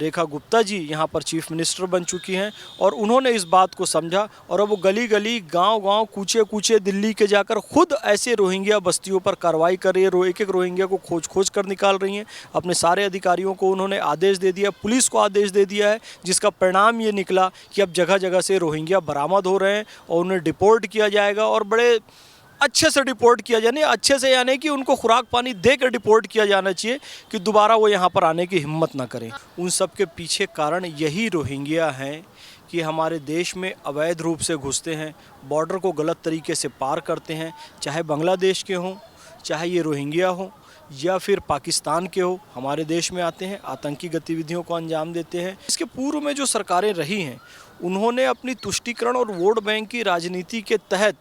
रेखा गुप्ता जी यहाँ पर chief minister बन चुकी हैं और उन्होंने इस बात को समझा और अब वो गली गली गांव-गांव कूचे कूचे दिल्ली के जाकर खुद ऐसे रोहिंग्या बस्तियों पर कार्रवाई कर रही है। एक एक रोहिंग्या को खोज कर निकाल रही हैं। अपने सारे अधिकारियों को उन्होंने आदेश दे दिया, पुलिस को आदेश दे दिया है, जिसका परिणाम ये निकला कि अब जगह जगह से रोहिंग्या बरामद हो रहे हैं और उन्हें डिपोर्ट किया जाएगा और बड़े अच्छे से डिपोर्ट किया जाए। अच्छे से यानी कि उनको खुराक पानी देकर डिपोर्ट किया जाना चाहिए कि दोबारा वो यहाँ पर आने की हिम्मत ना करें। उन सब के पीछे कारण यही रोहिंग्या हैं कि हमारे देश में अवैध रूप से घुसते हैं, बॉर्डर को गलत तरीके से पार करते हैं, चाहे बांग्लादेश के हों, चाहे ये रोहिंग्या हों या फिर पाकिस्तान के हो, हमारे देश में आते हैं, आतंकी गतिविधियों को अंजाम देते हैं। इसके पूर्व में जो सरकारें रही हैं उन्होंने अपनी तुष्टीकरण और वोट बैंक की राजनीति के तहत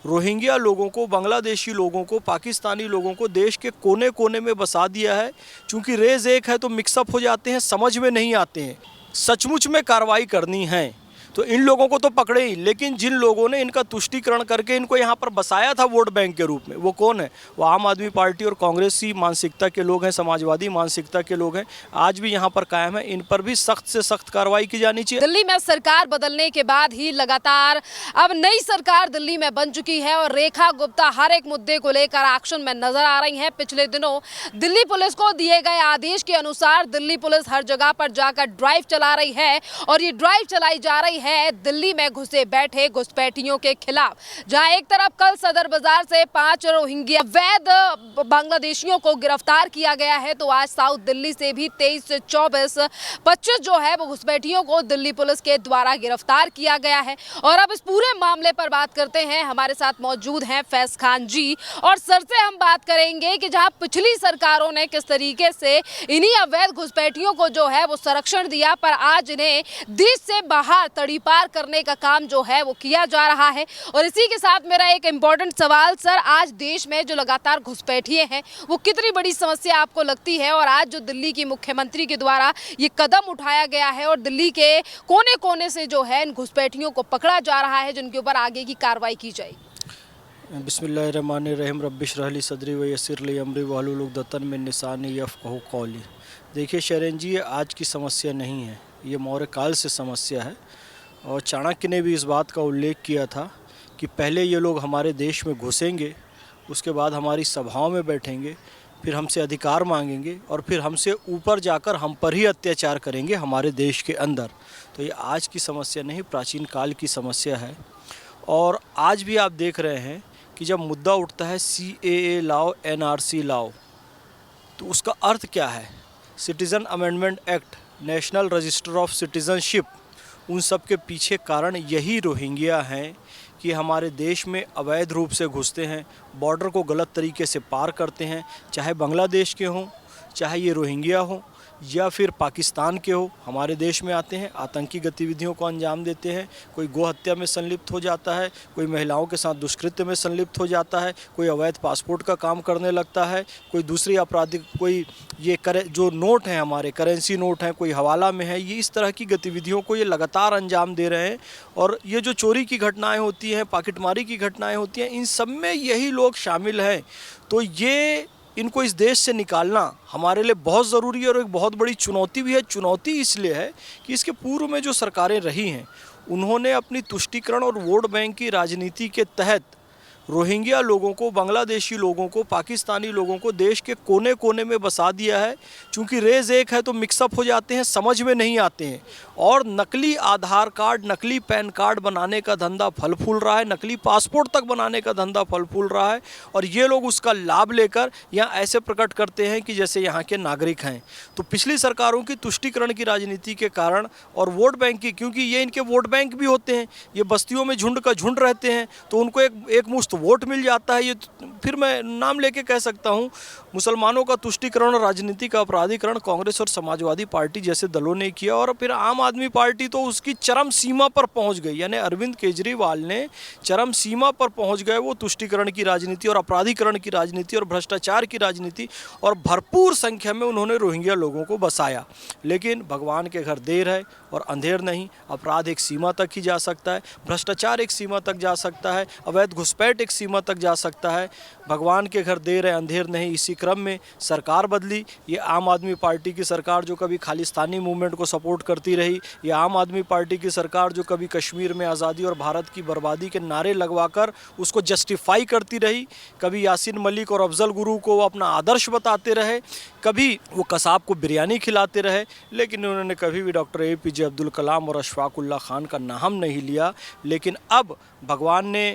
रोहिंग्या लोगों को, बांग्लादेशी लोगों को, पाकिस्तानी लोगों को देश के कोने कोने में बसा दिया है। चूँकि रेज एक है तो मिक्सअप हो जाते हैं, समझ में नहीं आते हैं। सचमुच में कार्रवाई करनी है तो इन लोगों को तो पकड़े ही, लेकिन जिन लोगों ने इनका तुष्टीकरण करके इनको यहाँ पर बसाया था वोट बैंक के रूप में, वो कौन है? वो आम आदमी पार्टी और कांग्रेसी मानसिकता के लोग हैं, समाजवादी मानसिकता के लोग हैं। आज भी यहाँ पर कायम है। इन पर भी सख्त से सख्त कार्रवाई की जानी चाहिए। दिल्ली में सरकार बदलने के बाद ही लगातार अब नई सरकार दिल्ली में बन चुकी है और रेखा गुप्ता हर एक मुद्दे को लेकर एक्शन में नजर आ रही हैं। पिछले दिनों दिल्ली पुलिस को दिए गए आदेश के अनुसार दिल्ली पुलिस हर जगह पर जाकर ड्राइव चला रही है और ये ड्राइव चलाई जा रही है दिल्ली में घुसे बैठे घुसपैठियों के खिलाफ। जहां एक तरफ कल सदर बाजार से 5 रोहिंग्या अवैध बांग्लादेशियों को गिरफ्तार किया गया है, तो आज साउथ दिल्ली से भी 23 से 25 जो है वो घुसपैठियों को दिल्ली पुलिस के द्वारा गिरफ्तार किया गया है। और अब इस पूरे मामले पर बात करते हैं, हमारे साथ मौजूद हैं फैज खान जी और सर से हम बात करेंगे कि जहां पिछली सरकारों ने किस तरीके से इन्हीं अवैध घुसपैठियों को जो है वो संरक्षण दिया, पर आज इन्हें देश से बाहर तड़ीपार करने का काम जो है वो किया जा रहा है। और इसी के साथ मेरा एक इम्पोर्टेंट सवाल, सर, आज देश में जो लगातार घुसपैठिए हैं वो कितनी बड़ी समस्या आपको लगती है? और आज जो दिल्ली की मुख्यमंत्री के द्वारा ये कदम उठाया गया है और दिल्ली के कोने कोने से जो है इन घुसपैठियों को पकड़ा जा रहा है, जिनके ऊपर आगे की कार्रवाई की जाएगी। बिस्मिल्लाहिर्रहमानिर्रहीम रब्बिश रहली सदरी व यस्सिर ली अमरी वाहलुल उक़दतन मिन लिसानी यफ़क़हू क़ौली। देखिए शरण जी, ये आज की समस्या नहीं है, ये मौर्य काल से समस्या है। और चाणक्य ने भी इस बात का उल्लेख किया था कि पहले ये लोग हमारे देश में घुसेंगे, उसके बाद हमारी सभाओं में बैठेंगे, फिर हमसे अधिकार मांगेंगे और फिर हमसे ऊपर जाकर हम पर ही अत्याचार करेंगे हमारे देश के अंदर। तो ये आज की समस्या नहीं, प्राचीन काल की समस्या है। और आज भी आप देख रहे हैं कि जब मुद्दा उठता है CAA लाओ, NRC लाओ, तो उसका अर्थ क्या है? Citizen amendment act, national register of citizenship, उन सब के पीछे कारण यही रोहिंग्या हैं कि हमारे देश में अवैध रूप से घुसते हैं, बॉर्डर को गलत तरीके से पार करते हैं, चाहे बांग्लादेश के हों, चाहे ये रोहिंग्या हों या फिर पाकिस्तान के हो, हमारे देश में आते हैं, आतंकी गतिविधियों को अंजाम देते हैं। कोई गो हत्या में संलिप्त हो जाता है, कोई महिलाओं के साथ दुष्कृत्य में संलिप्त हो जाता है, कोई अवैध पासपोर्ट का काम करने लगता है, कोई दूसरी आपराधिक, कोई ये जो नोट हैं हमारे करेंसी नोट हैं, कोई हवाला में है, ये इस तरह की गतिविधियों को ये लगातार अंजाम दे रहे हैं। और ये जो चोरी की घटनाएँ होती हैं, पॉकेटमारी की घटनाएँ होती हैं, इन सब में यही लोग शामिल हैं। तो ये इनको इस देश से निकालना हमारे लिए बहुत ज़रूरी है और एक बहुत बड़ी चुनौती भी है। चुनौती इसलिए है कि इसके पूर्व में जो सरकारें रही हैं उन्होंने अपनी तुष्टीकरण और वोट बैंक की राजनीति के तहत रोहिंग्या लोगों को, बांग्लादेशी लोगों को, पाकिस्तानी लोगों को देश के कोने कोने में बसा दिया है। चूँकि रेज एक है तो मिक्सअप हो जाते हैं, समझ में नहीं आते हैं। और नकली आधार कार्ड, नकली पैन कार्ड बनाने का धंधा फल फूल रहा है, नकली पासपोर्ट तक बनाने का धंधा फल फूल रहा है। और ये लोग उसका लाभ लेकर यहाँ ऐसे प्रकट करते हैं कि जैसे यहाँ के नागरिक हैं। तो पिछली सरकारों की तुष्टीकरण की राजनीति के कारण और वोट बैंक की, क्योंकि ये इनके वोट बैंक भी होते हैं, ये बस्तियों में झुंड का झुंड रहते हैं, तो उनको एक मुश्त वोट मिल जाता है। ये फिर मैं नाम लेके कह सकता हूँ, मुसलमानों का तुष्टीकरण और राजनीति का अपराधीकरण कांग्रेस और समाजवादी पार्टी जैसे दलों ने किया। और फिर आम आदमी पार्टी तो उसकी चरम सीमा पर पहुंच गई, यानी अरविंद केजरीवाल ने चरम सीमा पर पहुंच गए। वो तुष्टीकरण की राजनीति और अपराधीकरण की राजनीति और भ्रष्टाचार की राजनीति, और भरपूर संख्या में उन्होंने रोहिंग्या लोगों को बसाया। लेकिन भगवान के घर देर है और अंधेर नहीं। अपराध एक सीमा तक ही जा सकता है, भ्रष्टाचार एक सीमा तक जा सकता है, अवैध घुसपैठ बात एक सीमा तक जा सकता है। भगवान के घर देर है अंधेर नहीं, इसी क्रम में सरकार बदली। ये आम आदमी पार्टी की सरकार जो कभी खालिस्तानी मूवमेंट को सपोर्ट करती रही, ये आम आदमी पार्टी की सरकार जो कभी कश्मीर में आज़ादी और भारत की बर्बादी के नारे लगवाकर उसको जस्टिफाई करती रही, कभी यासीन मलिक और अफजल गुरू को वो अपना आदर्श बताते रहे, कभी वो कसाब को बिरयानी खिलाते रहे, लेकिन उन्होंने कभी भी डॉक्टर APJ अब्दुल कलाम और अशफाक उल्लाह खान का नाम नहीं लिया। लेकिन अब भगवान ने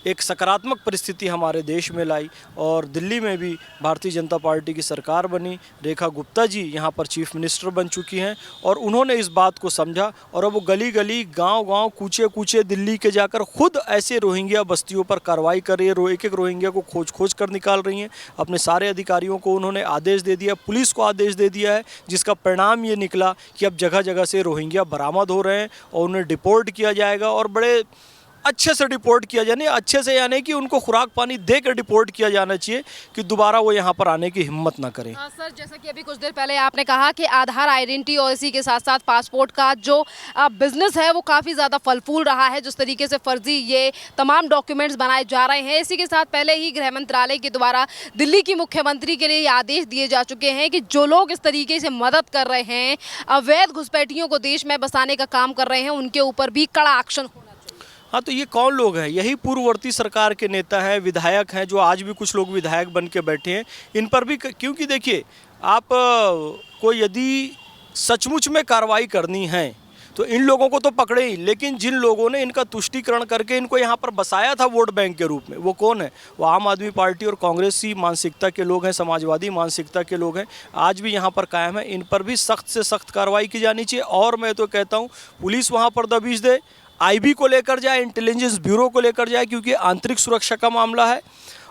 एक सकारात्मक परिस्थिति हमारे देश में लाई और दिल्ली में भी भारतीय जनता पार्टी की सरकार बनी। रेखा गुप्ता जी यहाँ पर चीफ मिनिस्टर बन चुकी हैं और उन्होंने इस बात को समझा और अब वो गली गली गांव-गांव कूचे कूचे दिल्ली के जाकर खुद ऐसे रोहिंग्या बस्तियों पर कार्रवाई कर रही है। एक एक रोहिंग्या को खोज कर निकाल रही हैं। अपने सारे अधिकारियों को उन्होंने आदेश दे दिया, पुलिस को आदेश दे दिया है, जिसका परिणाम ये निकला कि अब जगह जगह से रोहिंग्या बरामद हो रहे हैं और उन्हें डिपोर्ट किया जाएगा और बड़े अच्छे से डिपोर्ट किया जाए। अच्छे से यानी कि उनको खुराक पानी दे कर डिपोर्ट किया जाना चाहिए कि दोबारा वो यहाँ पर आने की हिम्मत ना करें। सर, जैसा कि अभी कुछ देर पहले आपने कहा कि आधार आइडेंटिटी और इसी के साथ साथ पासपोर्ट का जो बिजनेस है वो काफ़ी ज़्यादा फल फूल रहा है, जिस तरीके से फर्जी ये तमाम डॉक्यूमेंट्स बनाए जा रहे हैं। इसी के साथ पहले ही गृह मंत्रालय के द्वारा दिल्ली की मुख्यमंत्री के लिए ये आदेश दिए जा चुके हैं कि जो लोग इस तरीके से मदद कर रहे हैं, अवैध घुसपैठियों को देश में बसाने का काम कर रहे हैं, उनके ऊपर भी कड़ा एक्शन। हाँ, तो ये कौन लोग हैं? यही पूर्ववर्ती सरकार के नेता हैं, विधायक हैं, जो आज भी कुछ लोग विधायक बन के बैठे हैं। इन पर भी क्योंकि देखिए, आप को यदि सचमुच में कार्रवाई करनी है तो इन लोगों को तो पकड़े ही, लेकिन जिन लोगों ने इनका तुष्टीकरण करके इनको यहाँ पर बसाया था वोट बैंक के रूप में, वो कौन है? वो आम आदमी पार्टी और कांग्रेसी मानसिकता के लोग हैं, समाजवादी मानसिकता के लोग हैं, आज भी यहाँ पर कायम है। इन पर भी सख्त से सख्त कार्रवाई की जानी चाहिए। और मैं तो कहता हूँ पुलिस वहाँ पर दबिश दे, IB को लेकर जाए, इंटेलिजेंस ब्यूरो को लेकर जाए क्योंकि आंतरिक सुरक्षा का मामला है,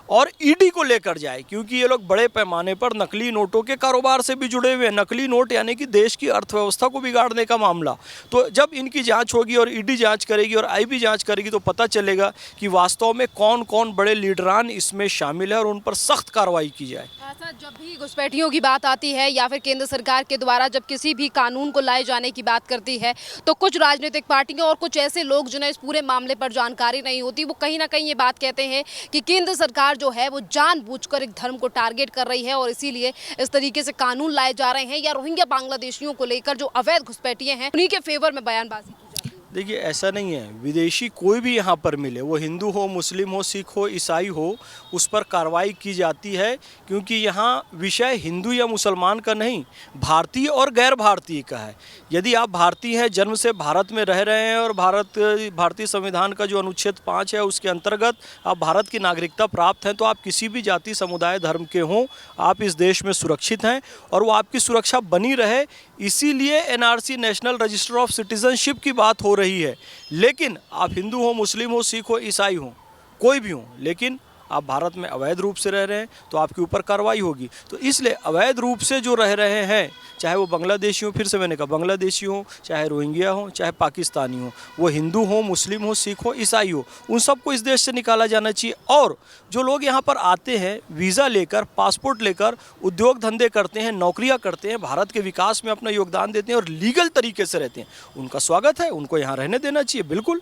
और ED को लेकर जाए क्योंकि ये लोग बड़े पैमाने पर नकली नोटों के कारोबार से भी जुड़े हुए हैं। नकली नोट यानी कि देश की अर्थव्यवस्था को बिगाड़ने का मामला। तो जब इनकी जांच होगी और ED जांच करेगी और IB जांच करेगी तो पता चलेगा कि वास्तव में कौन कौन बड़े लीडरान इसमें शामिल है और उन पर सख्त कार्रवाई की जाए। सर, जब भी घुसपैठियों की बात आती है या फिर केंद्र सरकार के द्वारा जब किसी भी कानून को लाए जाने की बात करती है तो कुछ राजनीतिक पार्टियां और कुछ ऐसे लोग जिन्हें इस पूरे मामले पर जानकारी नहीं होती, वो कहीं ना कहीं ये बात कहते हैं कि केंद्र सरकार जो है वो जानबूझकर एक धर्म को टारगेट कर रही है और इसीलिए इस तरीके से कानून लाए जा रहे हैं, या रोहिंग्या बांग्लादेशियों को लेकर जो अवैध घुसपैठिए हैं उन्हीं के फेवर में बयानबाजी की जाती है। देखिए, ऐसा नहीं है, विदेशी कोई भी यहाँ पर मिले, वो हिंदू हो, मुस्लिम हो, सिख हो, ईसाई हो, उस पर कार्रवाई की जाती है क्योंकि यहाँ विषय हिंदू या मुसलमान का नहीं, भारतीय और गैर भारतीय का है। यदि आप भारतीय हैं, जन्म से भारत में रह रहे हैं और भारतीय संविधान का जो अनुच्छेद 5 है उसके अंतर्गत आप भारत की नागरिकता प्राप्त हैं, तो आप किसी भी जाति, समुदाय, धर्म के हों, आप इस देश में सुरक्षित हैं और वो आपकी सुरक्षा बनी रहे, इसीलिए NRC national register of citizenship की बात हो रही है। लेकिन आप हिंदू हो, मुस्लिम हो, सिख हो, ईसाई हो, कोई भी हो, लेकिन आप भारत में अवैध रूप से रह रहे हैं तो आपके ऊपर कार्रवाई होगी। तो इसलिए अवैध रूप से जो रह रहे हैं, चाहे वो बांग्लादेशी हो, फिर से मैंने कहा बांग्लादेशी हो, चाहे रोहिंग्या हो, चाहे पाकिस्तानी हो, वो हिंदू हो, मुस्लिम हो, सिख हो, ईसाई हो, उन सबको इस देश से निकाला जाना चाहिए। और जो लोग यहाँ पर आते हैं वीज़ा लेकर, पासपोर्ट लेकर, उद्योग धंधे करते हैं, नौकरियाँ करते हैं, भारत के विकास में अपना योगदान देते हैं और लीगल तरीके से रहते हैं, उनका स्वागत है, उनको यहाँ रहने देना चाहिए। बिल्कुल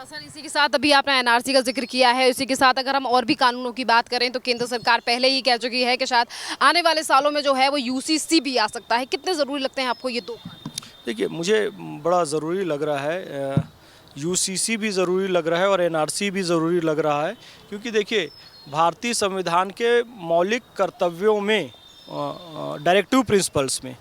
सर, इसी के साथ अभी आपने NRC का जिक्र किया है, इसी के साथ अगर हम और भी कानूनों की बात करें तो केंद्र सरकार पहले ही कह चुकी है कि शायद आने वाले सालों में जो है वो UCC भी आ सकता है। कितने ज़रूरी लगते हैं आपको ये दो? देखिए, मुझे बड़ा ज़रूरी लग रहा है, UCC भी ज़रूरी लग रहा है और NRC भी ज़रूरी लग रहा है क्योंकि देखिए, भारतीय संविधान के मौलिक कर्तव्यों में, डायरेक्टिव प्रिंसिपल्स में,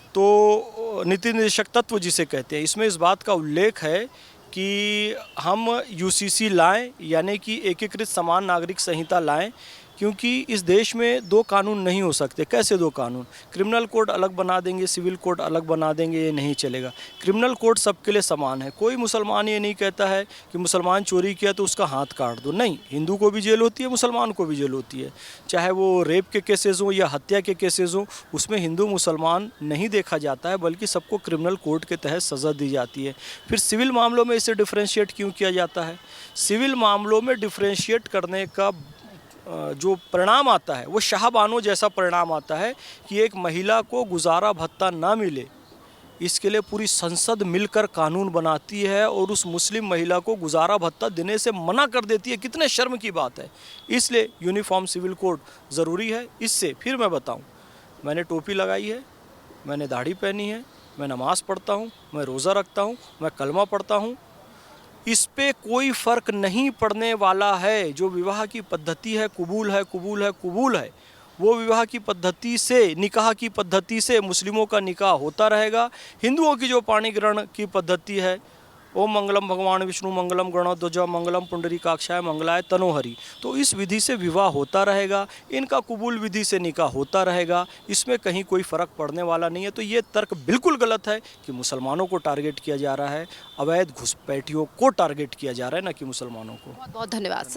तो नीति निर्देशक तत्व जिसे कहते हैं, इसमें इस बात का उल्लेख है कि हम UCC लाएं, यानी कि एकीकृत समान नागरिक संहिता लाएं, क्योंकि इस देश में दो कानून नहीं हो सकते। कैसे दो कानून? क्रिमिनल कोड अलग बना देंगे, सिविल कोड अलग बना देंगे, ये नहीं चलेगा। क्रिमिनल कोड सबके लिए समान है। कोई मुसलमान ये नहीं कहता है कि मुसलमान चोरी किया तो उसका हाथ काट दो, नहीं, हिंदू को भी जेल होती है, मुसलमान को भी जेल होती है। चाहे वो रेप के केसेस हों या हत्या के केसेस हों, उसमें हिंदू मुसलमान नहीं देखा जाता है, बल्कि सबको क्रिमिनल कोड के तहत सज़ा दी जाती है। फिर सिविल मामलों में इसे डिफ्रेंशिएट क्यों किया जाता है? सिविल मामलों में डिफ्रेंशिएट करने का जो परिणाम आता है वो शाहबानो जैसा परिणाम आता है कि एक महिला को गुजारा भत्ता ना मिले इसके लिए पूरी संसद मिलकर कानून बनाती है और उस मुस्लिम महिला को गुजारा भत्ता देने से मना कर देती है। कितने शर्म की बात है। इसलिए यूनिफॉर्म सिविल कोड ज़रूरी है। इससे फिर मैं बताऊं, मैंने टोपी लगाई है, मैंने दाढ़ी पहनी है, मैं नमाज़ पढ़ता हूं, मैं रोज़ा रखता हूं, मैं कलमा पढ़ता हूं। इस पे कोई फ़र्क नहीं पड़ने वाला है। जो विवाह की पद्धति है, कबूल है, कबूल है, कबूल है। वो विवाह की पद्धति से, निकाह की पद्धति से मुस्लिमों का निकाह होता रहेगा। हिंदुओं की जो पाणी ग्रहण की पद्धति है, ओम मंगलम भगवान विष्णु मंगलम गणध्वज मंगलम पुंडरीकाक्षाय मंगलाय तनोहरि, तो इस विधि से विवाह होता रहेगा। इनका कबूल विधि से निकाह होता रहेगा। इसमें कहीं कोई फ़र्क पड़ने वाला नहीं है। तो ये तर्क बिल्कुल गलत है कि मुसलमानों को टारगेट किया जा रहा है, अवैध घुसपैठियों को टारगेट किया जा रहा है, ना कि मुसलमानों को। बहुत बहुत धन्यवाद सर।